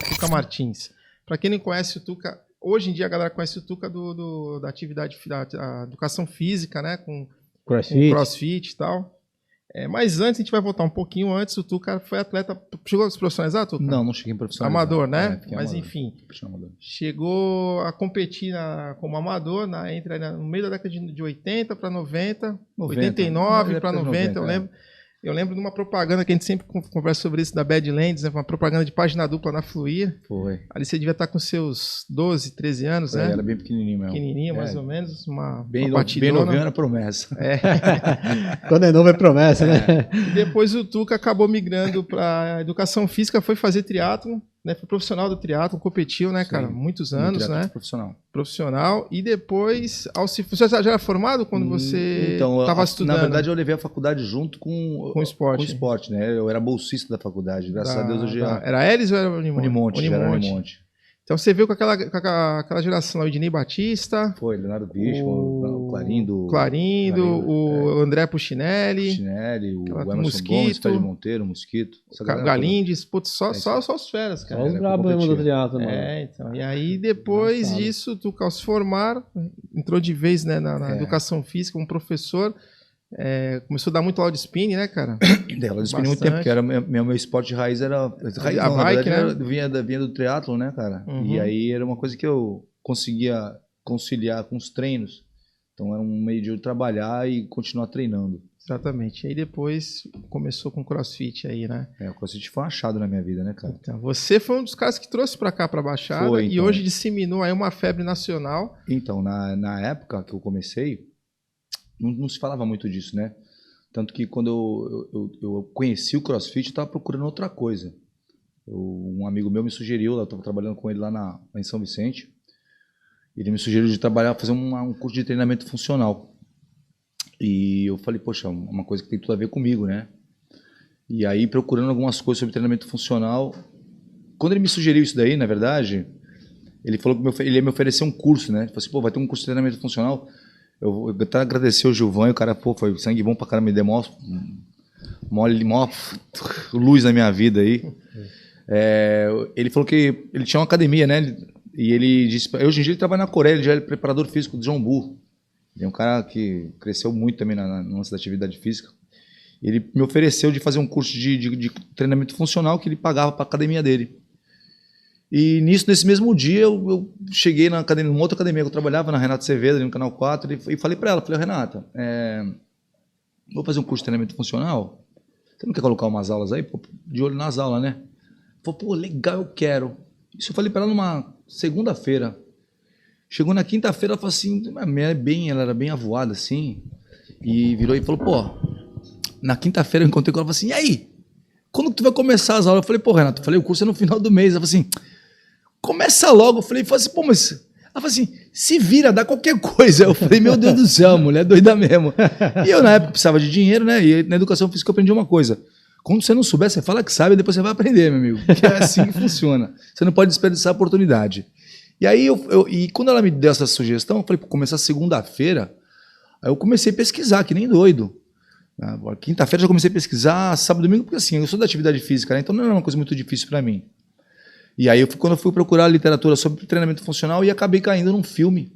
Tuca Martins. Para quem não conhece o Tuca, hoje em dia a galera conhece o Tuca da atividade, da educação física, né? Com crossfit e tal. Mas antes, a gente vai voltar um pouquinho antes. O Tuca foi atleta. Chegou a se profissionalizar, Tuca? Não cheguei em profissionalizar. Amador, né? Mas amador. Enfim. Chegou a competir como amador no meio da década de 80 para 90, 89 para 90, eu lembro. Eu lembro de uma propaganda que a gente sempre conversa sobre isso, da Badlands, né? Uma propaganda de página dupla na Fluir. Foi. Ali você devia estar com seus 12, 13 anos, né? Era bem pequenininho mesmo. Pequenininho, mais ou menos. Bem novinho era promessa. Quando é novo é promessa, né? E depois o Tuca acabou migrando para educação física, foi fazer triatlon, né? Foi profissional do triatlon, competiu, né, cara? Muitos anos, né? Profissional. E depois, você já era formado quando você estava estudando? Na verdade, eu levei a faculdade junto com o esporte. Com o esporte, né? Eu era bolsista da faculdade, graças a Deus hoje Era Elis ou era Unimonte? Unimonte. Então você veio com aquela geração lá, o Ednei Batista. Foi, Leonardo Bicho, o Clarindo, o André Puccinelli. O Emerson Gomes, Fred Monteiro, Mosquito. Galindes, putz, só os feras, cara. Só os brabos mesmo do triatlo, mano. Então. E aí depois disso, tu ao se formar, entrou de vez, né, na educação física, um professor. Começou a dar muito aula de spinning, né, cara? Aula de spinning muito tempo, porque meu esporte de raiz era... A bike, né? Vinha do triatlo, né, cara? E aí era uma coisa que eu conseguia conciliar com os treinos. Então era um meio de eu trabalhar e continuar treinando. Exatamente. E aí depois começou com o CrossFit aí, né? O CrossFit foi um achado na minha vida, né, cara? Então, você foi um dos caras que trouxe pra cá, pra Baixada, e hoje disseminou aí uma febre nacional. Então, na época que eu comecei, não se falava muito disso, né? Tanto que quando eu conheci o CrossFit, eu estava procurando outra coisa. Um amigo meu me sugeriu, eu estava trabalhando com ele lá em São Vicente, ele me sugeriu de fazer um curso de treinamento funcional. E eu falei, poxa, uma coisa que tem tudo a ver comigo, né? E aí, procurando algumas coisas sobre treinamento funcional, quando ele me sugeriu isso daí, na verdade, ele falou que ele ia me oferecer um curso, né? Ele falou assim, pô, vai ter um curso de treinamento funcional. Eu até agradecer o Gilvan, o cara, pô, foi sangue bom pra caramba, me deu mó luz na minha vida aí. Ele falou que ele tinha uma academia, né? E ele disse, hoje em dia ele trabalha na Coreia, ele já é preparador físico de John Bull. Ele é um cara que cresceu muito também na nossa atividade física. Ele me ofereceu de fazer um curso de treinamento funcional que ele pagava para a academia dele. E nesse mesmo dia eu cheguei numa outra academia que eu trabalhava, na Renata Acevedo, ali no Canal 4, e falei para ela, Renata, vou fazer um curso de treinamento funcional, você não quer colocar umas aulas aí? Pô, de olho nas aulas, né? Falei, pô, legal, eu quero. Isso eu falei para ela numa segunda-feira. Chegou na quinta-feira, ela falou assim, ela era bem avoada assim, e virou e falou, pô, na quinta-feira eu encontrei com ela e falei assim, e aí? Quando tu vai começar as aulas? Eu falei, pô, Renato, o curso é no final do mês. Ela falou assim, começa logo. Eu falei assim, pô, mas... Ela falou assim, se vira, dá qualquer coisa. Eu falei, meu Deus do céu, mulher doida mesmo. E eu, na época, precisava de dinheiro, né? E na educação física eu aprendi uma coisa. Quando você não souber, você fala que sabe, e depois você vai aprender, meu amigo. Porque é assim que funciona. Você não pode desperdiçar a oportunidade. E aí, e quando ela me deu essa sugestão, eu falei, pô, começar segunda-feira. Aí eu comecei a pesquisar, que nem doido. Quinta-feira já comecei a pesquisar, sábado e domingo, porque assim, eu sou da atividade física, né? Então não era uma coisa muito difícil para mim. E aí, quando eu fui procurar literatura sobre treinamento funcional, e acabei caindo num filme,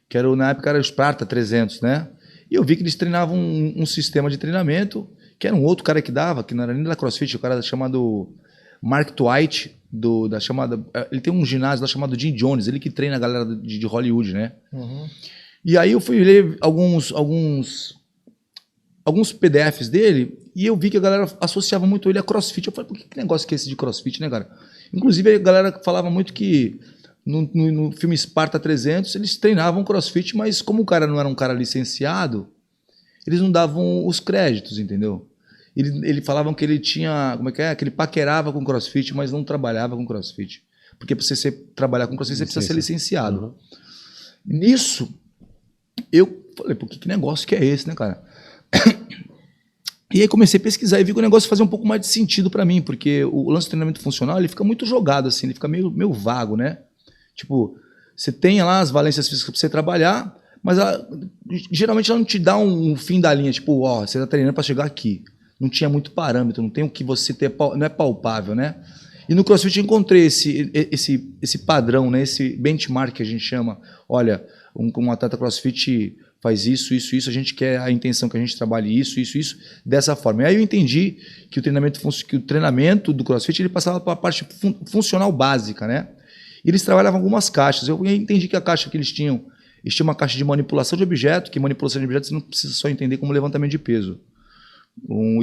que na época era o Sparta 300, né? E eu vi que eles treinavam um sistema de treinamento, que era um outro cara que dava, que não era nem da CrossFit, o cara chamado Mark Twight, ele tem um ginásio lá chamado Jim Jones, ele que treina a galera de Hollywood, né? Uhum. E aí eu fui ler alguns PDFs dele, e eu vi que a galera associava muito ele a CrossFit. Eu falei, por que negócio que é esse de CrossFit, né, cara? Inclusive, a galera falava muito que no filme Sparta 300, eles treinavam CrossFit, mas como o cara não era um cara licenciado, eles não davam os créditos, entendeu? Eles falavam que ele tinha, que ele paquerava com CrossFit, mas não trabalhava com CrossFit. Porque para você trabalhar com CrossFit, você precisa ser licenciado. Uhum. Nisso, eu falei, pô, que negócio que é esse, né, cara? E aí comecei a pesquisar e vi que o negócio fazia um pouco mais de sentido para mim, porque o lance de treinamento funcional, ele fica muito jogado, assim, ele fica meio vago, né? Tipo, você tem lá as valências físicas para você trabalhar, mas geralmente ela não te dá um fim da linha, tipo, ó, você tá treinando para chegar aqui. Não tinha muito parâmetro, não tem o que você ter, não é palpável, né? E no CrossFit eu encontrei esse padrão, né? Esse benchmark que a gente chama. Olha, um atleta CrossFit faz isso, a gente quer a intenção que a gente trabalhe isso, dessa forma. E aí eu entendi que o treinamento do CrossFit ele passava para a parte funcional básica, né? E eles trabalhavam algumas caixas. Eu entendi que a caixa que eles tinham uma caixa de manipulação de objeto, que manipulação de objetos você não precisa só entender como levantamento de peso. O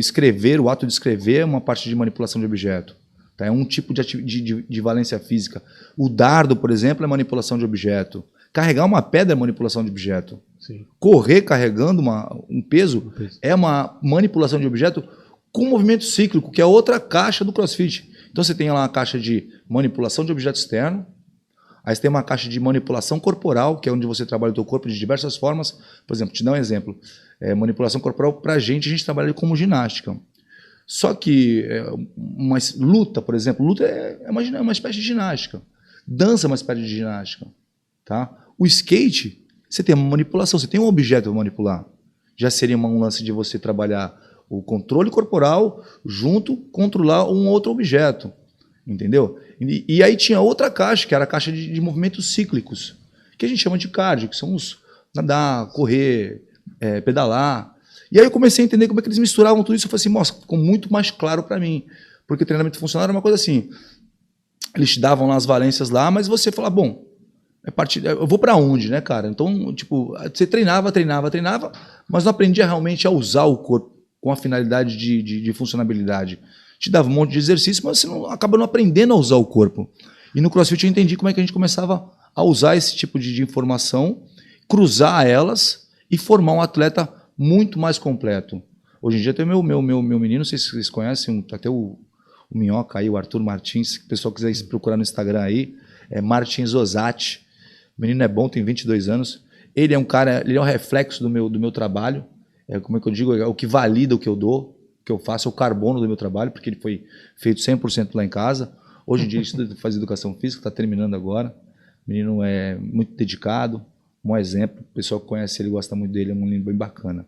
ato de escrever é uma parte de manipulação de objeto. Tá? É um tipo de valência física. O dardo, por exemplo, é manipulação de objeto. Carregar uma pedra é manipulação de objeto. Sim. Correr carregando um peso é uma manipulação de objeto com movimento cíclico, que é outra caixa do CrossFit. Então você tem lá uma caixa de manipulação de objeto externo, aí você tem uma caixa de manipulação corporal, que é onde você trabalha o teu corpo de diversas formas. Por exemplo, te dar um exemplo. Manipulação corporal, para a gente trabalha como ginástica. Só que uma luta, por exemplo, luta é uma espécie de ginástica. Dança é uma espécie de ginástica. Tá? O skate, você tem uma manipulação, você tem um objeto para manipular. Já seria um lance de você trabalhar o controle corporal junto controlar um outro objeto. Entendeu? E aí tinha outra caixa, que era a caixa de movimentos cíclicos, que a gente chama de cardio, que são os nadar, correr, pedalar. E aí eu comecei a entender como é que eles misturavam tudo isso. Eu falei assim, nossa, ficou muito mais claro para mim. Porque o treinamento funcional era uma coisa assim, eles te davam lá as valências lá, mas você falava, bom, eu vou para onde, né, cara? Então, tipo, você treinava, mas não aprendia realmente a usar o corpo com a finalidade de funcionabilidade. Te dava um monte de exercício, mas você acaba não aprendendo a usar o corpo. E no CrossFit eu entendi como é que a gente começava a usar esse tipo de informação, cruzar elas e formar um atleta muito mais completo. Hoje em dia tem o meu menino, não sei se vocês conhecem, até o Minhoca aí, o Arthur Martins, se o pessoal quiser procurar no Instagram aí, é Martins Ozati. O menino é bom, tem 22 anos. Ele é um cara, ele é um reflexo do meu trabalho. Como é que eu digo? É o que valida o que eu dou, o que eu faço, é o carbono do meu trabalho, porque ele foi feito 100% lá em casa. Hoje em dia ele faz educação física, está terminando agora. O menino é muito dedicado, um bom exemplo. O pessoal que conhece ele gosta muito dele, é um menino bem bacana.